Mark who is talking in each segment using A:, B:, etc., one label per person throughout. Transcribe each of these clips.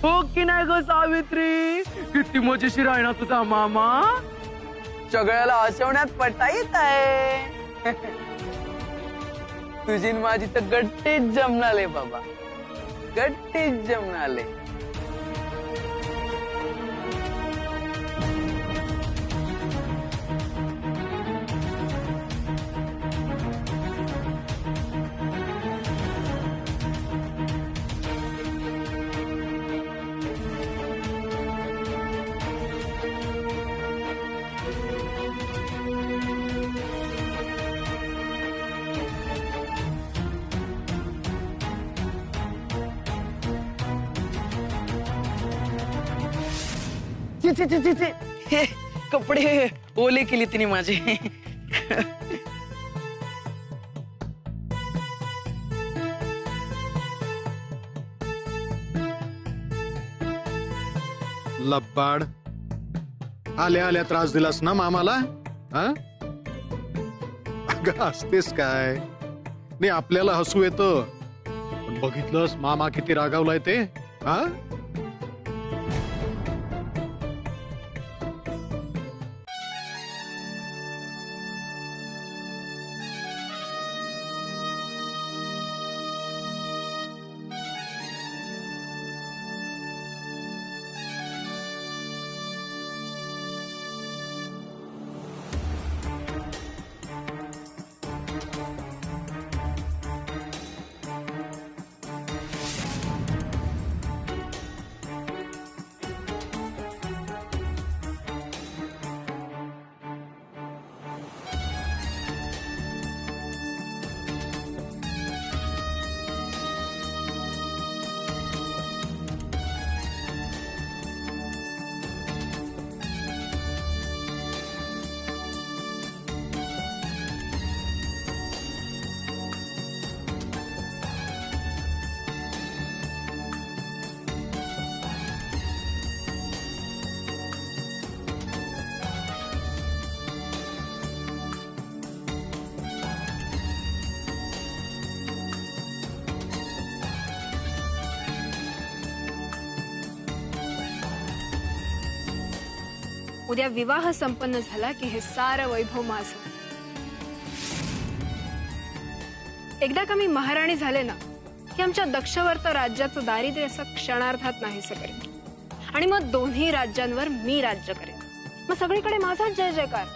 A: हो की नाही ग सावित्री? किती मजेशीर आहे ना तुझा मामा. सगळ्याला हसवण्यात पटा येत आहे. तुझी न माझी तर गट्टीच जमनाले बाबा, गट्टीच जमनाले. हे कपडे ओले केले तिने माझे.
B: लब्बाड, आल्या आल्या त्रास दिलास ना मामाला. हा अगं असतेस काय? नाही आपल्याला हसू येतं, पण बघितलंस मामा किती रागावलाय ते. हा
C: उद्या विवाह संपन्न झाला की हे सारं वैभव माझं. एकदा का मी महाराणी झाले ना की आमच्या दक्षवर्त राज्याचं दारिद्र्य असं क्षणार्धात नाहीसं करेन आणि मग दोन्ही राज्यांवर मी राज्य करेन. मग सगळीकडे माझाच जय जयकार.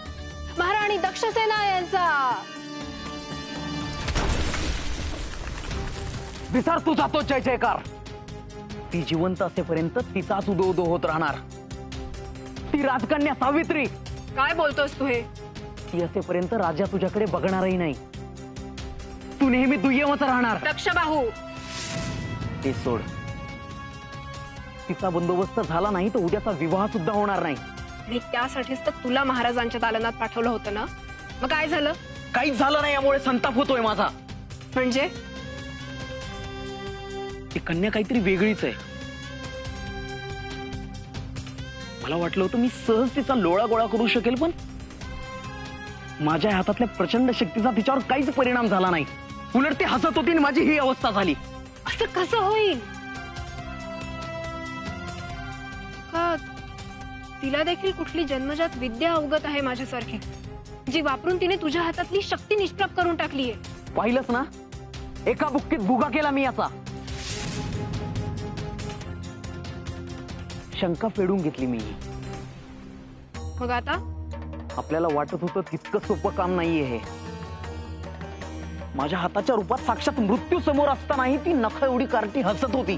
C: महाराणी दक्षसेना यांचा.
A: विसर तू जातो जय जयकार. ती जिवंत असेपर्यंत तिचाच उदो उदो होत राहणार. ती राजकन्या सावित्री.
C: काय बोलतोस तू हे?
A: ती असेपर्यंत राजा तुझ्याकडे बघणारही नाही. तू नेहमी दुय्यमच राहणार.
C: दक्षबाहू,
A: ते सोड. तिचा बंदोबस्त झाला नाही तर उद्याचा विवाह सुद्धा होणार नाही.
C: आणि त्यासाठीच तर तुला महाराजांच्या दालनात पाठवलं होतं ना. मग काय झालं?
A: काहीच झालं नाही, यामुळे संताप होतोय माझा.
C: म्हणजे
A: ती कन्या काहीतरी वेगळीच आहे. मला वाटलं होतं मी सहज तिचा लोळा गोळा करू शकेल, पण माझ्या हातातल्या प्रचंड शक्तीचा तिच्यावर काहीच परिणाम झाला नाही. उलट ती हसत होती आणि माझी ही अवस्था झाली.
C: असं कसं होईल? का तिला देखील कुठली जन्मजात विद्या अवगत आहे माझ्यासारखी, जी वापरून तिने तुझ्या हातातली शक्ती निष्प्रभ करून टाकलीये?
A: पाहिलंच ना, एका बुक्कीत भुगा केला मी याचा. शंका फेडून घेतली मी.
C: मग आता
A: आपल्याला वाटत होतं तितकं सोपं काम नाहीये हे. माझ्या हाताच्या रूपात साक्षात मृत्यू समोर असतानाही ती नख एवढी कार्टी हसत होती.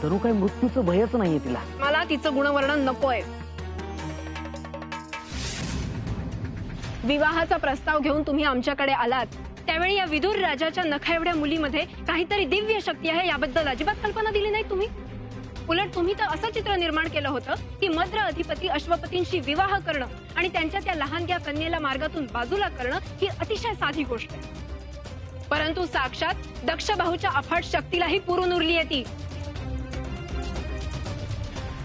A: जणू काही मृत्यूचं भयच नाहीये तिला.
C: मला तिचं गुणवर्णन नकोय. विवाहाचा प्रस्ताव घेऊन तुम्ही आमच्याकडे आलात त्यावेळी या विदुर राजाच्या नखा एवढ्या मुलीमध्ये काहीतरी दिव्य शक्ती आहे याबद्दल अजिबात कल्पना दिली नाही तुम्ही. उलट तुम्ही तर असं चित्र निर्माण केलं होतं की मद्र अधिपती अश्वपतींशी विवाह करणं आणि त्यांच्या त्या लहानग्या कन्येला मार्गातून बाजूला करणं ही अतिशय साधी गोष्ट आहे. परंतु साक्षात दक्षबाहूच्या अफाट शक्तीलाही पुरून उरली आहे ती.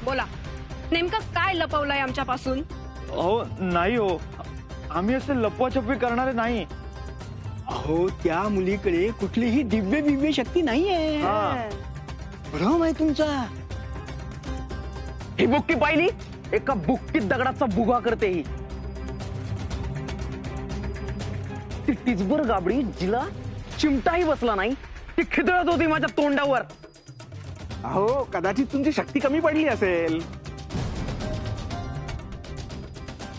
C: बोला, नेमकं काय लपवलंय आमच्यापासून?
D: अहो नाही हो, आम्ही असे लपवाछपवी करणारे नाही.
E: अहो त्या मुलीकडे कुठलीही दिव्य शक्ती नाहीये. भ्रम आहे तुमचा.
A: ही बुक्की पाहिली? एका बुक्कीत दगडाचा भुगा करते ही. ती टिचबर गाबडी जिला चिमटाही बसला नाही ती खिदळत होती माझ्या तोंडावर.
F: अहो कदाचित तुमची शक्ती कमी पडली असेल.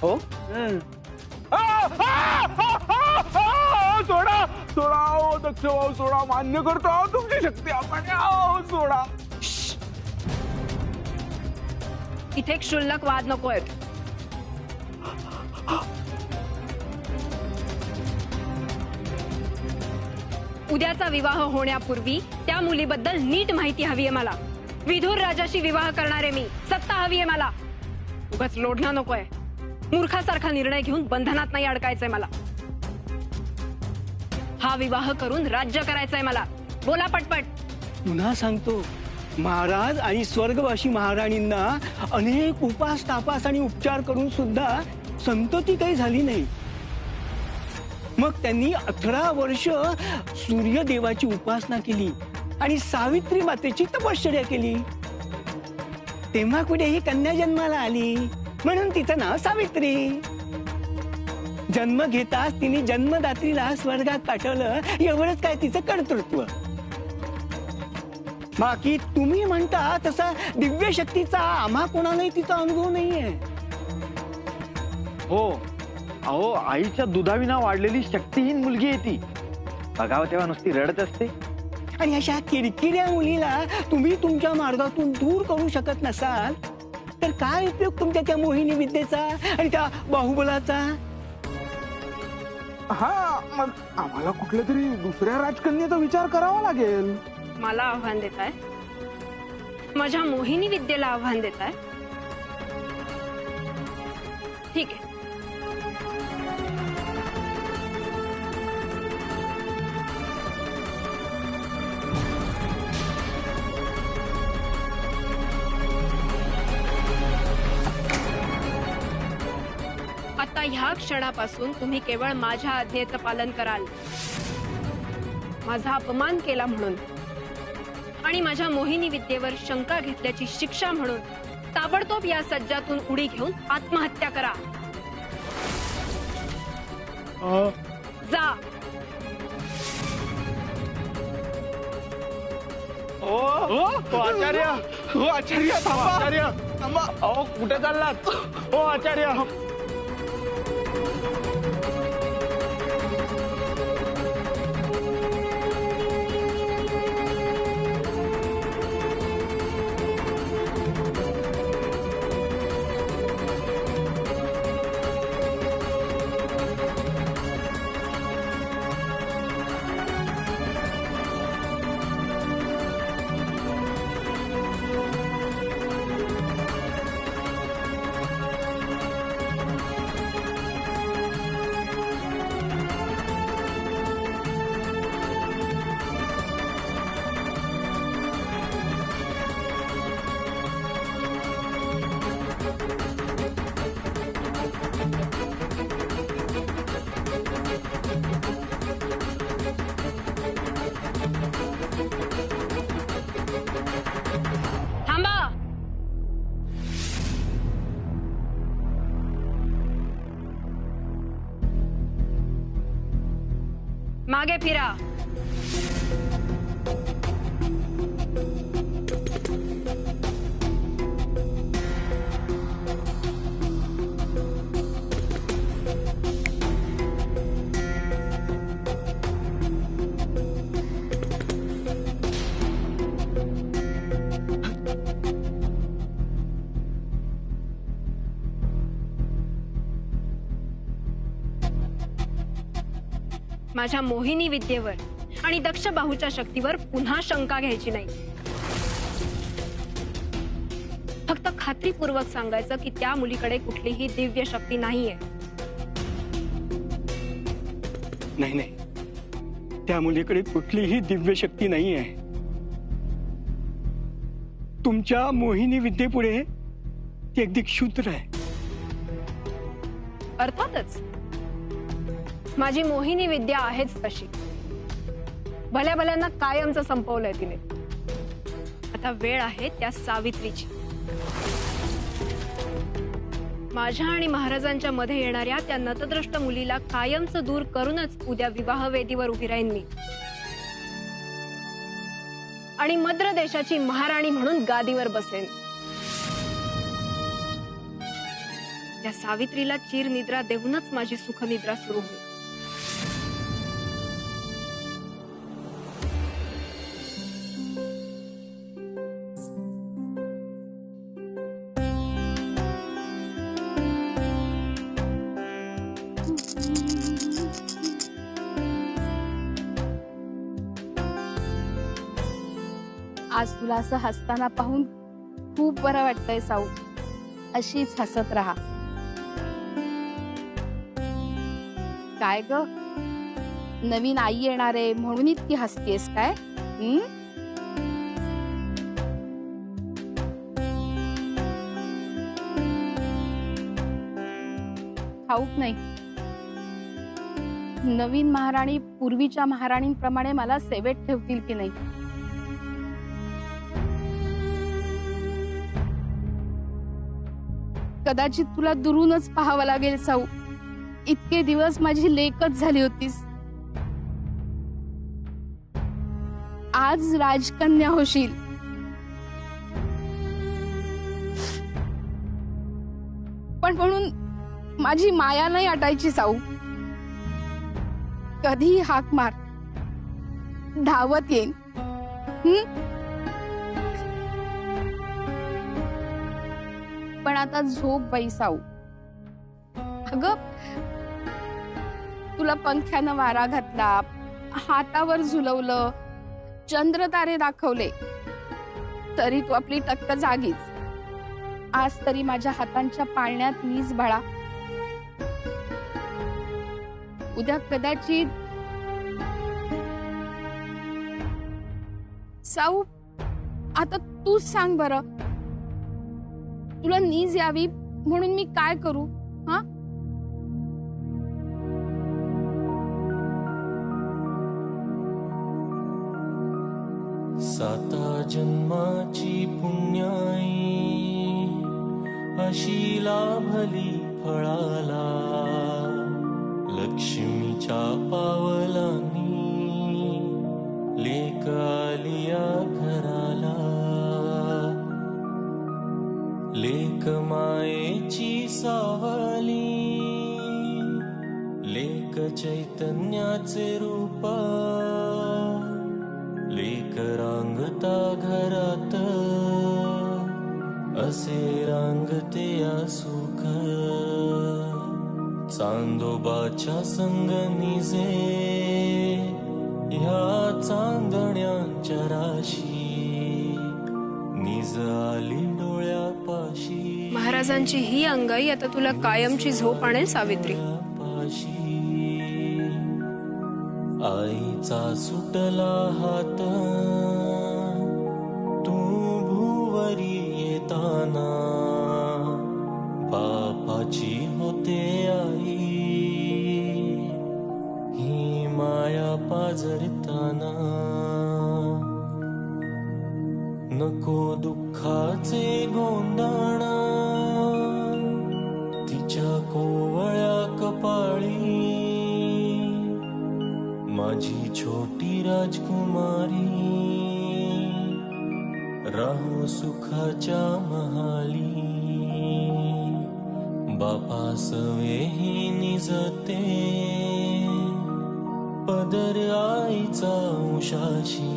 A: हो
F: सोडा सोडा ओ दक्ष भाऊ सोडा. मान्य करतो अहो तुमची शक्ती आपण सोडा.
C: इथे क्षुल्लक वाद नकोय. उद्याचा विवाह होण्यापूर्वी त्या मुलीबद्दल नीट माहिती हवी आहे मला. विधुर राजाशी विवाह करणारे मी. सत्ता हवी आहे मला. उगाच लोढणं नकोय. मूर्खासारखा निर्णय घेऊन बंधनात नाही अडकायचंय मला. हा विवाह करून राज्य करायचंय मला. बोला पटपट.
E: पुन्हा सांगतो, महाराज आणि स्वर्गवासी महाराणींना अनेक उपास तापास आणि उपचार करून सुद्धा संतती काही झाली नाही. मग त्यांनी 18 वर्ष सूर्यदेवाची उपासना केली आणि सावित्री मातेची तपश्चर्या केली. तेव्हा कुठे ही कन्या जन्माला आली म्हणून तिचं नाव सावित्री. जन्म घेताच तिने जन्मदात्रीला स्वर्गात पाठवलं. एवढंच काय तिचं कर्तृत्व. बाकी तुम्ही म्हणता तसा दिव्य शक्तीचा आम्हा कोणालाही तिचा अनुभव नाहीये.
D: हो अहो आईच्या दुधाविना वाढलेली शक्तिहीन मुलगी आहे ती. बघावं तेव्हा नुसती रडत असते.
E: आणि अशा किरकिऱ्या मुलीला तुम्ही तुमच्या मार्गातून दूर करू शकत नसाल तर काय उपयोग तुमच्या त्या मोहिनी विद्येचा आणि त्या बाहुबलाचा.
F: हा मग आम्हाला कुठल्या तरी दुसऱ्या राजकन्याचा विचार करावा लागेल.
C: मला आव्हान देताय? माझ्या मोहिनी विद्येला आव्हान देताय? ठीक आहे. आता ह्या क्षणापासून तुम्ही केवळ माझ्या आज्ञेचं पालन कराल. माझा अपमान केला म्हणून आणि माझ्या मोहिनी विद्येवर शंका घेतल्याची शिक्षा म्हणून ताबडतोब या सज्जातून उडी घेऊन आत्महत्या करा. जा.
D: हो आचार्य.
F: हो आचार्य थांबा.
D: आचार्य
F: थांबा.
D: अहो कुठे चाललात? हो आचार्य.
C: थांबा. मागे फिरा. माझ्या मोहिनी विद्येवर आणि दक्ष बाहूच्या शक्तीवर पुन्हा शंका घ्यायची नाही. फक्त खात्रीपूर्वक सांगायचं की त्या मुलीकडे कुठलीही दिव्य शक्ती नाहीये.
E: नाही नाही, त्या मुलीकडे कुठलीही दिव्य शक्ती नाही आहे. तुमच्या मोहिनी विद्येपुढे ती अगदी क्षुद्र आहे.
C: अर्थातच माझी मोहिनी विद्या आहेच तशी. भल्या भल्यांना कायमचं संपवलंय तिने. आता आता वेळ आहे त्या सावित्रीची. माझ्या आणि महाराजांच्या मध्ये येणाऱ्या त्या नतद्रष्ट मुलीला कायमचं दूर करूनच उद्या विवाह वेदीवर उभी राहीन मी आणि मद्र देशाची महाराणी म्हणून गादीवर बसेन. त्या सावित्रीला चिर निद्रा देऊनच माझी सुखनिद्रा सुरू होईल.
G: आज तुला असं हसताना पाहून खूप बरं वाटतंय साऊ. अशीच हसत राहा. काय ग, नवीन आई येणारे म्हणून इतकी हसतेस काय? ठाऊक नाही, नवीन महाराणी पूर्वीच्या महाराणींप्रमाणे मला सेवेत ठेवतील की नाही. कदाचित तुला दुरूनच पाहावं लागेल साऊ. इतके दिवस माझी लेकच झाली होतीस, आज राजकन्या होशील. पण म्हणून माझी माया नाही आटायची साऊ. कधी हाक मार, धावत येईन. पण आता झोप बाई साऊ. अगं, तुला पंख्यानं वारा घातला, हातावर झुलवलं, चंद्र तारे दाखवले, तरी तू आपली टक्क जागीच. आज तरी माझ्या हातांच्या पाळण्यात मीच बाळा. उद्या कदाचित साऊ, आता तूच सांग बरं, तुला नीज यावी म्हणून मी काय करू? हा,
H: साता जन्माची पुण्याई अशी लाभली फळाला, लक्ष्मीच्या पावलांनी लेक आलिया घराला. लेक मायेची सावली, लेक चैतन्याचे रूप, लेक रांगता घरात असे रांगते या सुख. चांदोबाच्या संग निजे ह्या चांदण्यांच्या राशी, निज आली डोळ्यापाशी.
C: महाराजांची ही अंगाई आता तुला कायमची झोप आणेल सावित्री.
H: आईचा सुटला हात तू भुवरी येताना, बापाची होते आई ही माया पाजरताना. नको दुःखाचे गोंधळ तिच्या कोवळ्या कपाळी, माझी छोटी राजकुमारी राहो सुखाच्या महाली. बापासवेही निजते पदर आईचा उशाशी,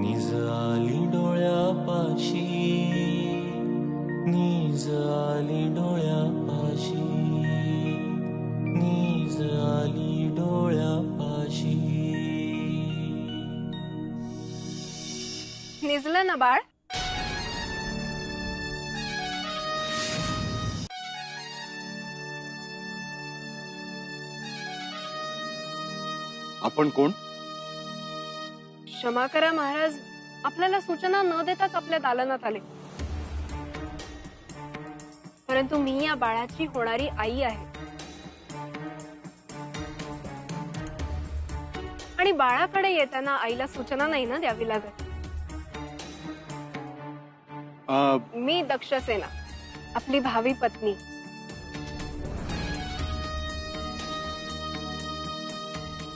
H: निज आली डोळ्यापाशी, निज आली डोळ्यापाशी, निज आली डोळ्यापाशी.
C: निजलं ना बाळ?
B: आपण कोण?
C: क्षमा करा महाराज, आपल्याला सूचना न देताच आपल्या दालनात आले. परंतु मी या बाळाची होणारी आई आहे आणि बाळाकडे येताना आईला सूचना नाही ना द्यावी लागत. मी दक्षसेना, आपली भावी पत्नी.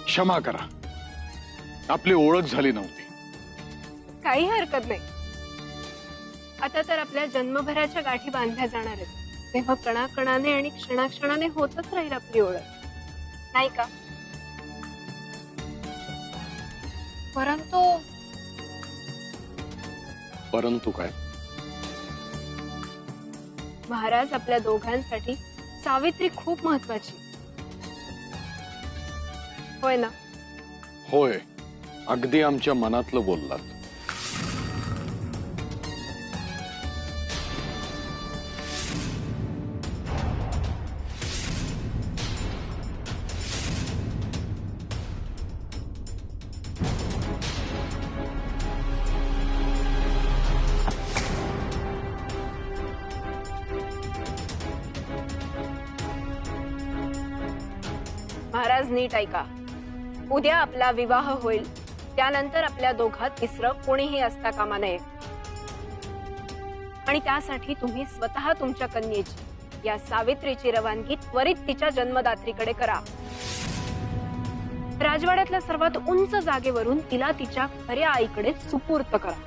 B: क्षमा करा, आपली ओळख झाली नव्हती.
C: काही हरकत नाही. आता तर आपल्या जन्मभराच्या गाठी बांधल्या जाणार आहेत, तेव्हा कणाकणाने आणि क्षणाक्षणाने होतच राहील आपली ओळख, नाही का?
B: परंतु काय?
C: महाराज, आपल्या दोघांसाठी सावित्री खूप महत्वाची, होय ना?
B: होय, अगदी आमच्या मनातलं बोललात.
C: महाराज, नीट ऐका. उद्या आपला विवाह होईल, त्यानंतर आपल्या दोघात तिसरं कोणीही असता कामा नये. आणि त्यासाठी तुम्ही स्वतः तुमच्या कन्येची, या सावित्रीची रवानगी त्वरित तिच्या जन्मदात्रीकडे करा. राजवाड्यातल्या सर्वात उंच जागेवरून तिला तिच्या खऱ्या आईकडे सुपूर्त करा.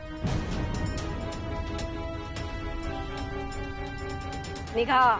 C: निघा.